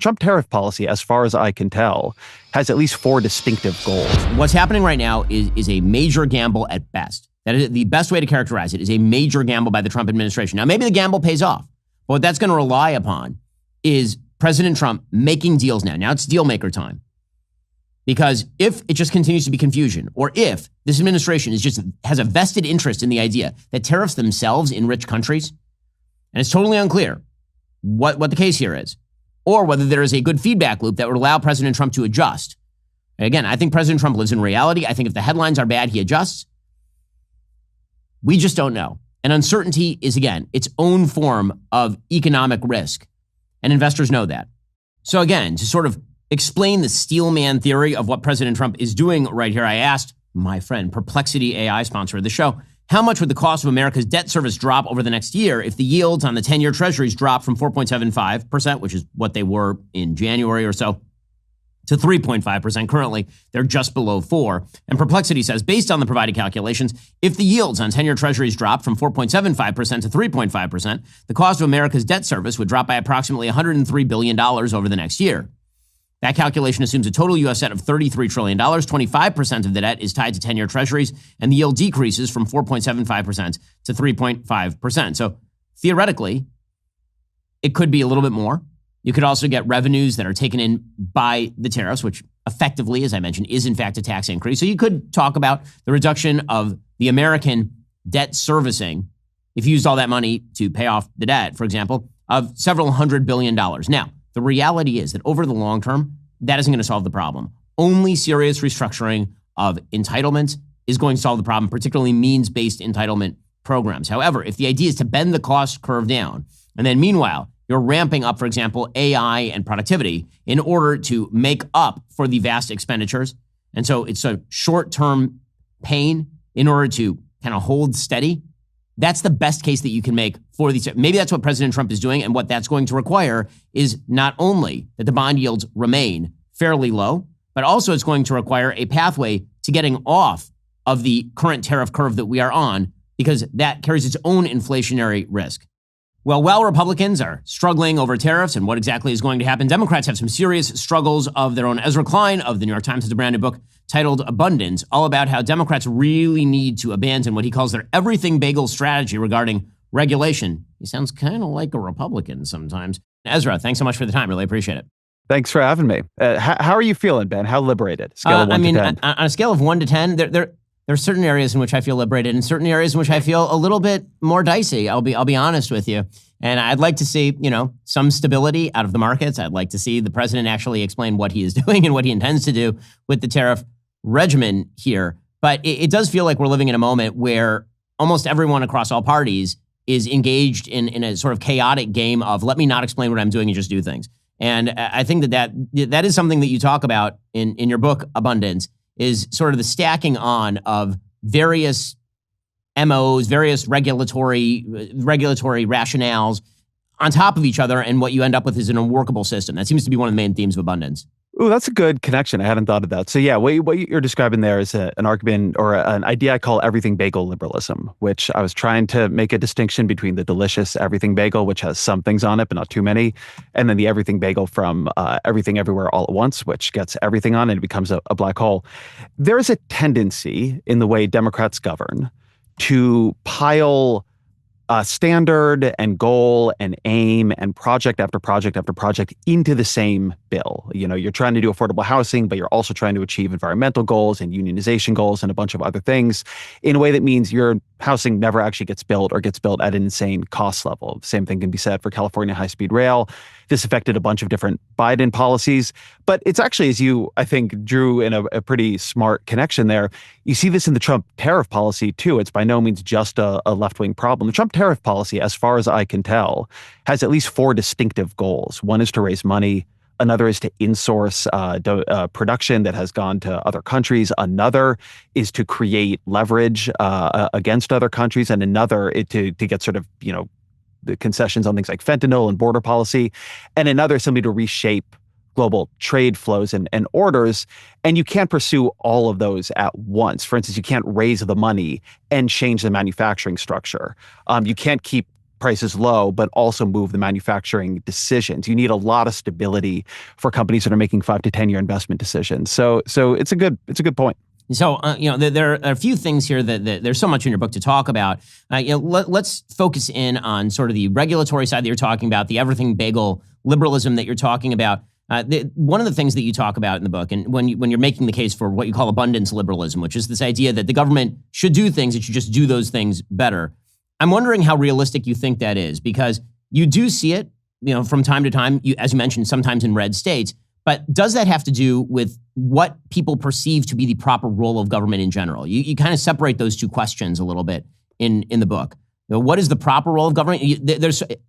Trump tariff policy, as far as I can tell, has at least 4 distinctive goals. What's happening right now is a major gamble at best. That is the best way to characterize it, is a major gamble by the Trump administration. Now, maybe the gamble pays off, but what that's going to rely upon is President Trump making deals now. Now it's deal maker time. Because if it just continues to be confusion, or if this administration has a vested interest in the idea that tariffs themselves enrich countries, and it's totally unclear what the case here is, or whether there is a good feedback loop that would allow President Trump to adjust. Again, I think President Trump lives in reality. I think if the headlines are bad, he adjusts. We just don't know. And uncertainty is, again, its own form of economic risk. And investors know that. So again, to sort of explain the steelman theory of what President Trump is doing right here, I asked my friend, Perplexity AI, sponsor of the show, how much would the cost of America's debt service drop over the next year if the yields on the 10-year treasuries drop from 4.75%, which is what they were in January or so, to 3.5% currently? They're just below 4%. And Perplexity says, based on the provided calculations, if the yields on 10-year treasuries drop from 4.75% to 3.5%, the cost of America's debt service would drop by approximately $103 billion over the next year. That calculation assumes a total U.S. debt of $33 trillion. 25% of the debt is tied to 10-year treasuries, and the yield decreases from 4.75% to 3.5%. So theoretically, it could be a little bit more. You could also get revenues that are taken in by the tariffs, which effectively, as I mentioned, is in fact a tax increase. So you could talk about the reduction of the American debt servicing, if you used all that money to pay off the debt, for example, of several $100 billion. Now, the reality is that over the long term, that isn't going to solve the problem. Only serious restructuring of entitlements is going to solve the problem, particularly means-based entitlement programs. However, if the idea is to bend the cost curve down, and then meanwhile, you're ramping up, for example, AI and productivity in order to make up for the vast expenditures, and so it's a short-term pain in order to kind of hold steady, that's the best case that you can make for these. Maybe that's what President Trump is doing, and what that's going to require is not only that the bond yields remain fairly low, but also it's going to require a pathway to getting off of the current tariff curve that we are on, because that carries its own inflationary risk. Well, while Republicans are struggling over tariffs and what exactly is going to happen, Democrats have some serious struggles of their own. Ezra Klein of the New York Times has a brand new book titled Abundance, all about how Democrats really need to abandon what he calls their everything bagel strategy regarding regulation. He sounds kind of like a Republican sometimes. Ezra, thanks so much for the time. Really appreciate it. Thanks for having me. How are you feeling, Ben? How liberated? Scale of 1 to 10. On a scale of 1 to 10, there are certain areas in which I feel liberated and certain areas in which I feel a little bit more dicey. I'll be honest with you. And I'd like to see, some stability out of the markets. I'd like to see the president actually explain what he is doing and what he intends to do with the tariff regimen here. But it does feel like we're living in a moment where almost everyone across all parties is engaged in a sort of chaotic game of let me not explain what I'm doing and just do things. And I think that is something that you talk about in your book, Abundance, is sort of the stacking on of various MOs, various regulatory rationales on top of each other, and what you end up with is an unworkable system. That seems to be one of the main themes of Abundance. Ooh, that's a good connection. I hadn't thought of that. So yeah, what you're describing there is an argument or an idea I call everything bagel liberalism, which I was trying to make a distinction between the delicious everything bagel, which has some things on it, but not too many, and then the everything bagel from everything everywhere all at once, which gets everything on it and it becomes a black hole. There is a tendency in the way Democrats govern to pile standard and goal and aim and project after project after project into the same bill. You're trying to do affordable housing, but you're also trying to achieve environmental goals and unionization goals and a bunch of other things in a way that means your housing never actually gets built or gets built at an insane cost level. The same thing can be said for California high-speed rail. This affected a bunch of different Biden policies, but it's actually, as you, I think, drew in a pretty smart connection there, you see this in the Trump tariff policy too. It's by no means just a left-wing problem. The Trump tariff policy, as far as I can tell, has at least 4 distinctive goals. One is to raise money. Another is to insource production that has gone to other countries. Another is to create leverage against other countries. And another to get sort of, the concessions on things like fentanyl and border policy. And another simply to reshape global trade flows and orders. And you can't pursue all of those at once. For instance, you can't raise the money and change the manufacturing structure. You can't keep prices low, but also move the manufacturing decisions. You need a lot of stability for companies that are making 5 to 10-year investment decisions. So it's a good point. So, there are a few things here that there's so much in your book to talk about. Let's focus in on sort of the regulatory side that you're talking about, the everything bagel liberalism that you're talking about. One of the things that you talk about in the book, and when you're making the case for what you call abundance liberalism, which is this idea that the government should do things, it should just do those things better. I'm wondering how realistic you think that is, because you do see it, from time to time, as you mentioned, sometimes in red states. But does that have to do with what people perceive to be the proper role of government in general? You kind of separate those two questions a little bit in the book. What is the proper role of government?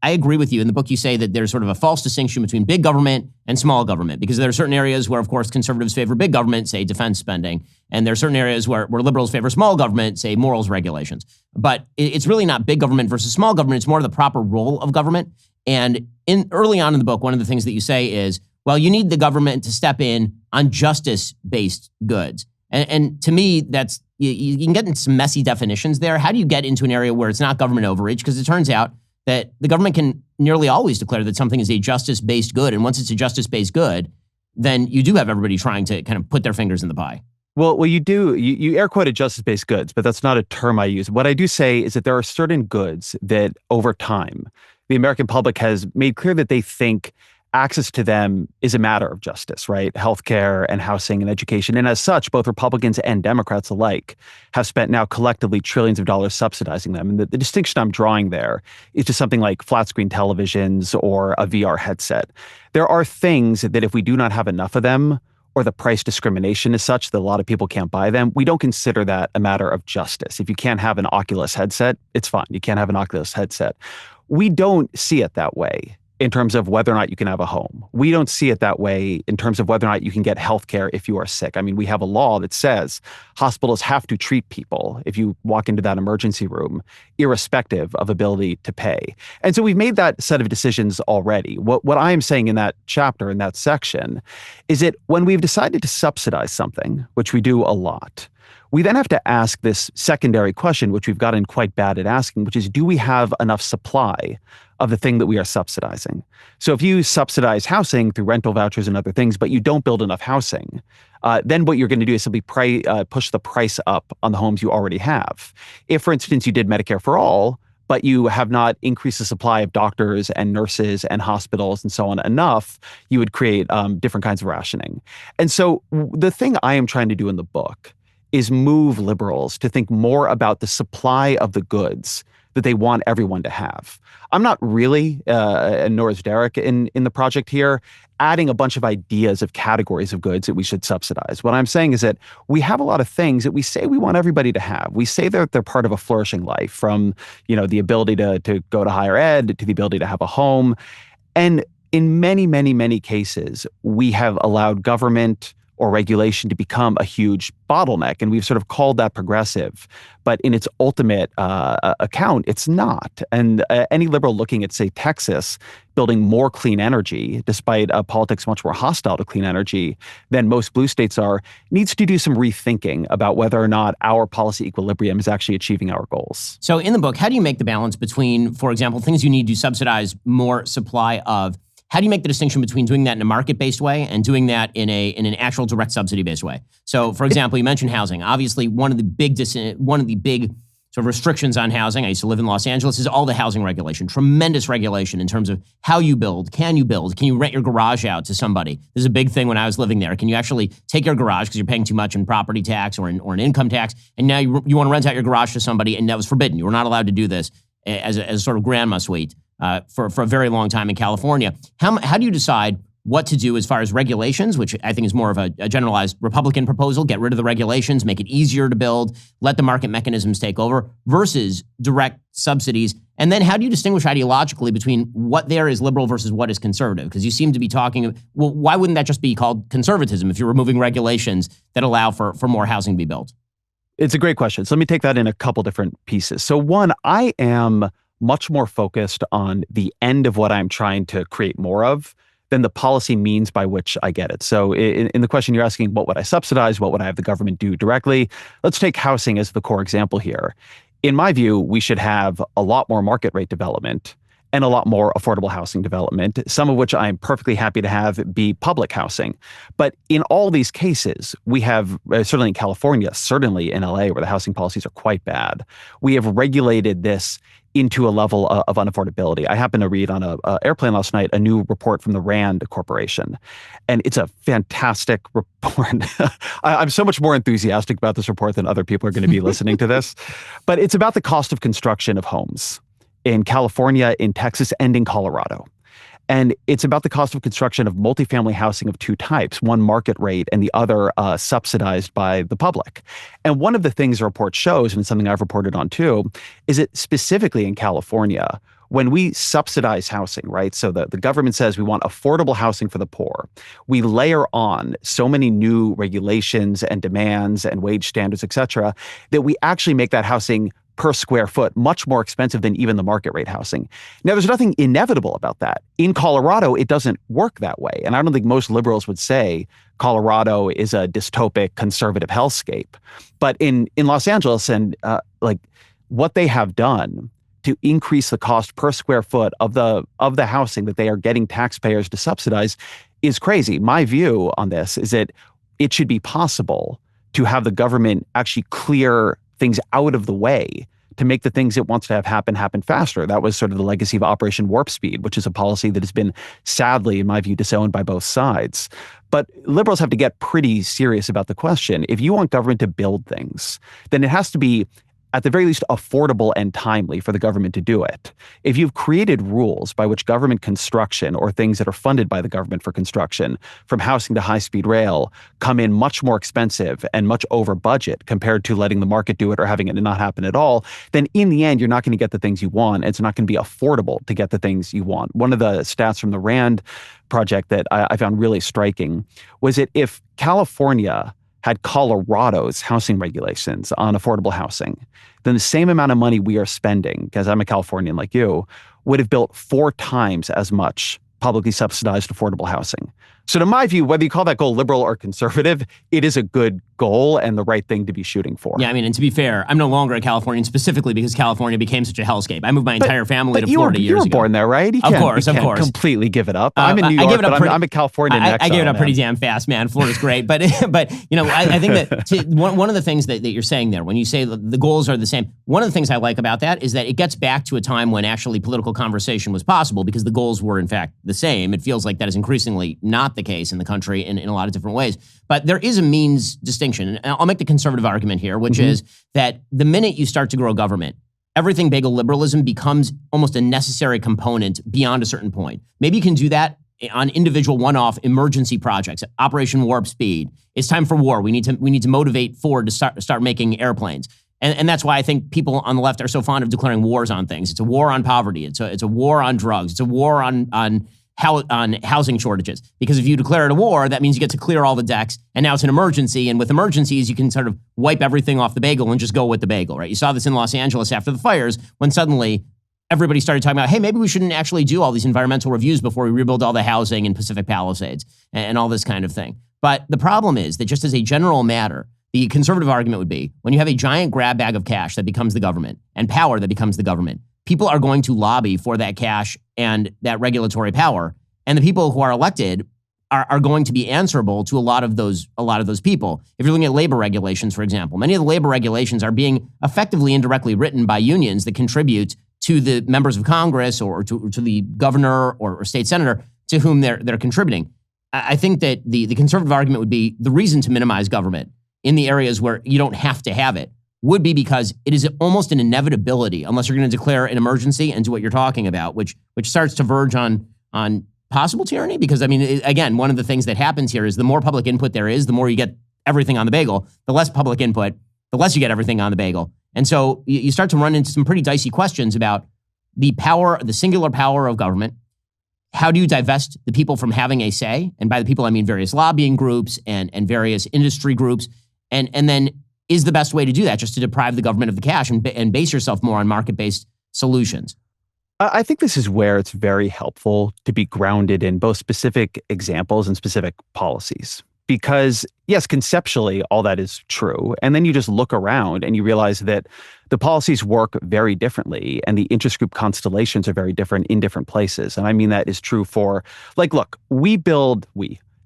I agree with you. In the book, you say that there's sort of a false distinction between big government and small government, because there are certain areas where, of course, conservatives favor big government, say defense spending, and there are certain areas where liberals favor small government, say morals regulations. But it's really not big government versus small government. It's more the proper role of government. And early on in the book, one of the things that you say is, well, you need the government to step in on justice-based goods. And to me, that's you can get into some messy definitions there. How do you get into an area where it's not government overreach? Because it turns out that the government can nearly always declare that something is a justice-based good. And once it's a justice-based good, then you do have everybody trying to kind of put their fingers in the pie. Well, you do. You air quoted justice-based goods, but that's not a term I use. What I do say is that there are certain goods that over time, the American public has made clear that they think access to them is a matter of justice, right? Healthcare and housing and education. And as such, both Republicans and Democrats alike have spent now collectively trillions of dollars subsidizing them. And the distinction I'm drawing there is to something like flat screen televisions or a VR headset. There are things that if we do not have enough of them, or the price discrimination is such that a lot of people can't buy them, we don't consider that a matter of justice. If you can't have an Oculus headset, it's fine. You can't have an Oculus headset. We don't see it that way in terms of whether or not you can have a home. We don't see it that way in terms of whether or not you can get health care if you are sick. I mean, we have a law that says hospitals have to treat people if you walk into that emergency room, irrespective of ability to pay. And so we've made that set of decisions already. What I am saying in that chapter, in that section, is that when we've decided to subsidize something, which we do a lot, we then have to ask this secondary question, which we've gotten quite bad at asking, which is, do we have enough supply of the thing that we are subsidizing? So if you subsidize housing through rental vouchers and other things, but you don't build enough housing, then what you're going to do is simply push the price up on the homes you already have. If, for instance, you did Medicare for all, but you have not increased the supply of doctors and nurses and hospitals and so on enough, you would create different kinds of rationing. And so the thing I am trying to do in the book is move liberals to think more about the supply of the goods that they want everyone to have. I'm not really, and nor is Derek in the project here, adding a bunch of ideas of categories of goods that we should subsidize. What I'm saying is that we have a lot of things that we say we want everybody to have. We say that they're part of a flourishing life, from the ability to go to higher ed to the ability to have a home. And in many, many, many cases, we have allowed government or regulation to become a huge bottleneck. And we've sort of called that progressive. But in its ultimate account, it's not. And any liberal looking at, say, Texas building more clean energy, despite politics much more hostile to clean energy than most blue states are, needs to do some rethinking about whether or not our policy equilibrium is actually achieving our goals. So in the book, how do you make the balance between, for example, things you need to subsidize more supply of? How do you make the distinction between doing that in a market-based way and doing that in an actual direct subsidy-based way? So, for example, you mentioned housing. Obviously, one of the big sort of restrictions on housing, I used to live in Los Angeles, is all the housing regulation. Tremendous regulation in terms of how you build. Can you build? Can you rent your garage out to somebody? This is a big thing when I was living there. Can you actually take your garage, because you're paying too much in property tax or in income tax, and now you want to rent out your garage to somebody, and that was forbidden. You were not allowed to do this as a sort of grandma suite. For a very long time in California. How do you decide what to do as far as regulations, which I think is more of a generalized Republican proposal, get rid of the regulations, make it easier to build, let the market mechanisms take over, versus direct subsidies? And then how do you distinguish ideologically between what there is liberal versus what is conservative? Because you seem to be talking, well, why wouldn't that just be called conservatism if you're removing regulations that allow for more housing to be built? It's a great question. So let me take that in a couple different pieces. So one, I am much more focused on the end of what I'm trying to create more of than the policy means by which I get it. So in the question you're asking, what would I subsidize? What would I have the government do directly? Let's take housing as the core example here. in my view, we should have a lot more market rate development and a lot more affordable housing development, some of which I'm perfectly happy to have be public housing. But in all these cases, we have, certainly in California, certainly in LA, where the housing policies are quite bad, we have regulated this into a level of unaffordability. I happened to read on a airplane last night a new report from the Rand Corporation, and it's a fantastic report. I'm so much more enthusiastic about this report than other people are going to be listening to this. But it's about the cost of construction of homes in California, in Texas, and in Colorado. And it's about the cost of construction of multifamily housing of two types, one market rate and the other subsidized by the public. And one of the things the report shows, and it's something I've reported on too, is that specifically in California, when we subsidize housing, right? So the government says we want affordable housing for the poor. We layer on so many new regulations and demands and wage standards, et cetera, that we actually make that housing per square foot much more expensive than even the market rate housing. Now, there's nothing inevitable about that. In Colorado, it doesn't work that way. And I don't think most liberals would say Colorado is a dystopic conservative hellscape. But in Los Angeles and like what they have done to increase the cost per square foot of the housing that they are getting taxpayers to subsidize is crazy. My view on this is that it should be possible to have the government actually clear things out of the way to make the things it wants to have happen faster. That was sort of the legacy of Operation Warp Speed, which is a policy that has been sadly, in my view, disowned by both sides. But liberals have to get pretty serious about the question. If you want government to build things, then it has to be at the very least affordable and timely for the government to do it. If you've created rules by which government construction or things that are funded by the government for construction, from housing to high-speed rail, come in much more expensive and much over budget compared to letting the market do it or having it not happen at all, then in the end, you're not going to get the things you want. It's not going to be affordable to get the things you want. One of the stats from the Rand project that I found really striking was that if California had Colorado's housing regulations on affordable housing, then the same amount of money we are spending, because I'm a Californian like you, would have built 4 times as much publicly subsidized affordable housing. So to my view, whether you call that goal liberal or conservative, it is a good goal and the right thing to be shooting for. Yeah, I mean, and to be fair, I'm no longer a Californian specifically because California became such a hellscape. I moved my entire family to Florida years ago. You were born there, right? Of course. Completely give it up. I'm in New York, but I'm a Californian in exile. I gave it up pretty damn fast, man. Florida's great. But you know, I think that one of the things that you're saying there, when you say the goals are the same, one of the things I like about that is that it gets back to a time when actually political conversation was possible because the goals were in fact the same. It feels like that is increasingly not the case in the country in a lot of different ways. But there is a means distinction. And I'll make the conservative argument here, which is that the minute you start to grow government, everything bagel liberalism becomes almost a necessary component beyond a certain point. Maybe you can do that on individual one-off emergency projects. Operation Warp Speed. It's time for war. We need to motivate Ford to start making airplanes. And that's why I think people on the left are so fond of declaring wars on things. It's a war on poverty. It's a war on drugs. It's a war on housing shortages. Because if you declare it a war, that means you get to clear all the decks, and now it's an emergency, and with emergencies, you can sort of wipe everything off the bagel and just go with the bagel, right? You saw this in Los Angeles after the fires, when suddenly everybody started talking about, hey, maybe we shouldn't actually do all these environmental reviews before we rebuild all the housing in Pacific Palisades and all this kind of thing. But the problem is that just as a general matter, the conservative argument would be, when you have a giant grab bag of cash that becomes the government and power that becomes the government, people are going to lobby for that cash and that regulatory power. And the people who are elected are going to be answerable to a lot of those people. If you're looking at labor regulations, for example, many of the labor regulations are being effectively indirectly written by unions that contribute to the members of Congress or to the governor or state senator to whom they're contributing. I think that the conservative argument would be the reason to minimize government in the areas where you don't have to have it would be because it is almost an inevitability, unless you're going to declare an emergency and do what you're talking about, which starts to verge on possible tyranny. Because, I mean, again, one of the things that happens here is the more public input there is, the more you get everything on the bagel. The less public input, the less you get everything on the bagel. And so you start to run into some pretty dicey questions about the power, the singular power of government. How do you divest the people from having a say? And by the people, I mean various lobbying groups and various industry groups. And then is the best way to do that just to deprive the government of the cash and base yourself more on market-based solutions? I think this is where it's very helpful to be grounded in both specific examples and specific policies. because yes, conceptually, all that is true. And then you just look around and you realize that the policies work very differently and the interest group constellations are very different in different places. And I mean, that is true for, like, look,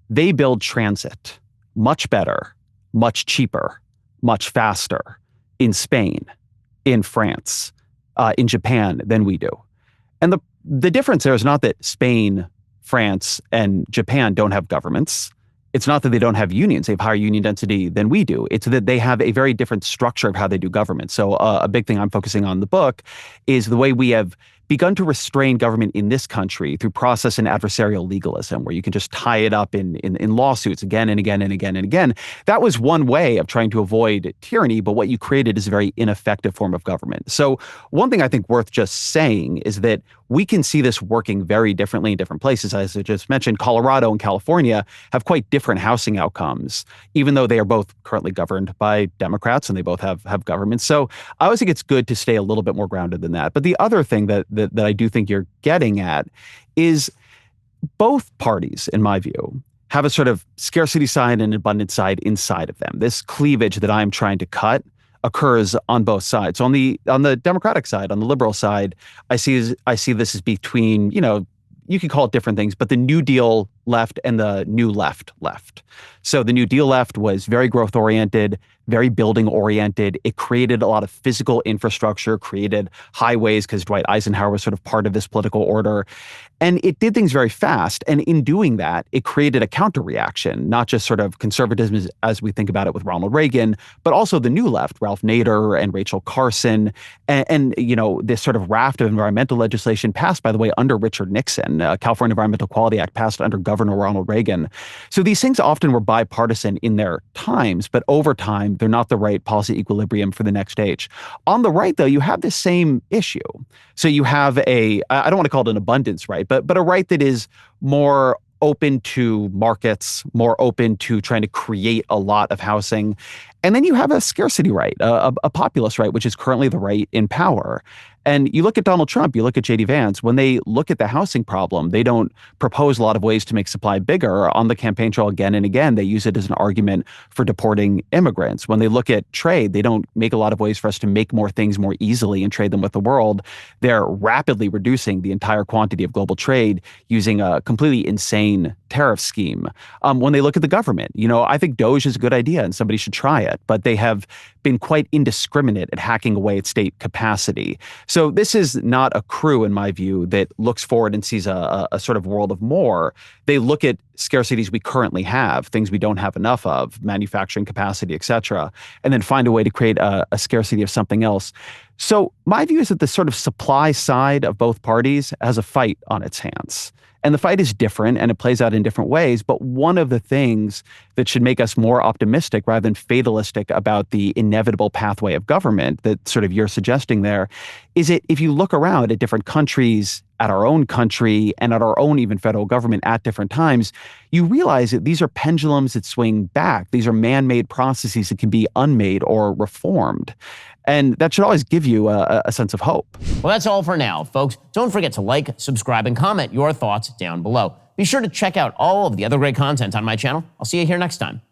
they build transit much better, much cheaper, much faster in Spain, in France, in Japan than we do. And the difference there is not that Spain, France, and Japan don't have governments. It's not that they don't have unions. They have higher union density than we do. It's that they have a very different structure of how they do government. So a big thing I'm focusing on in the book is the way we have begun to restrain government in this country through process and adversarial legalism, where you can just tie it up in lawsuits again and again and again and again. That was one way of trying to avoid tyranny, but what you created is a very ineffective form of government. So one thing I think worth just saying is that we can see this working very differently in different places. As I just mentioned, Colorado and California have quite different housing outcomes, even though they are both currently governed by Democrats and they both have governments. So I always think it's good to stay a little bit more grounded than that. But the other thing that I do think you're getting at is both parties, in my view, have a sort of scarcity side and abundance side inside of them. This cleavage that I'm trying to cut occurs on both sides. So on the Democratic side, on the liberal side, I see this as between, you can call it different things, but the New Deal left and the new left. So the New Deal left was very growth oriented, very building oriented. It created a lot of physical infrastructure, created highways because Dwight Eisenhower was sort of part of this political order. And it did things very fast. And in doing that, it created a counter reaction, not just sort of conservatism as we think about it with Ronald Reagan, but also the new left, Ralph Nader and Rachel Carson, and this sort of raft of environmental legislation passed, by the way, under Richard Nixon. California Environmental Quality Act passed under Governor Ronald Reagan. So these things often were bipartisan in their times, but over time, they're not the right policy equilibrium for the next stage. On the right, though, you have this same issue. So you have I don't want to call it an abundance right, but a right that is more open to markets, more open to trying to create a lot of housing. And then you have a scarcity right, a populist right, which is currently the right in power. And you look at Donald Trump, you look at J.D. Vance, when they look at the housing problem, they don't propose a lot of ways to make supply bigger. On the campaign trail again and again, they use it as an argument for deporting immigrants. When they look at trade, they don't make a lot of ways for us to make more things more easily and trade them with the world. They're rapidly reducing the entire quantity of global trade using a completely insane tariff scheme. When they look at the government, I think DOGE is a good idea and somebody should try it, but they have been quite indiscriminate at hacking away at state capacity. So this is not a crew, in my view, that looks forward and sees a sort of world of more. They look at scarcities we currently have, things we don't have enough of, manufacturing capacity, et cetera, and then find a way to create a scarcity of something else. So my view is that the sort of supply side of both parties has a fight on its hands. And the fight is different and it plays out in different ways. But one of the things that should make us more optimistic rather than fatalistic about the inevitable pathway of government that sort of you're suggesting there is that if you look around at different countries, at our own country and at our own even federal government at different times, you realize that these are pendulums that swing back. These are man-made processes that can be unmade or reformed. And that should always give you a sense of hope. Well, that's all for now, folks. Don't forget to like, subscribe, and comment your thoughts down below. Be sure to check out all of the other great content on my channel. I'll see you here next time.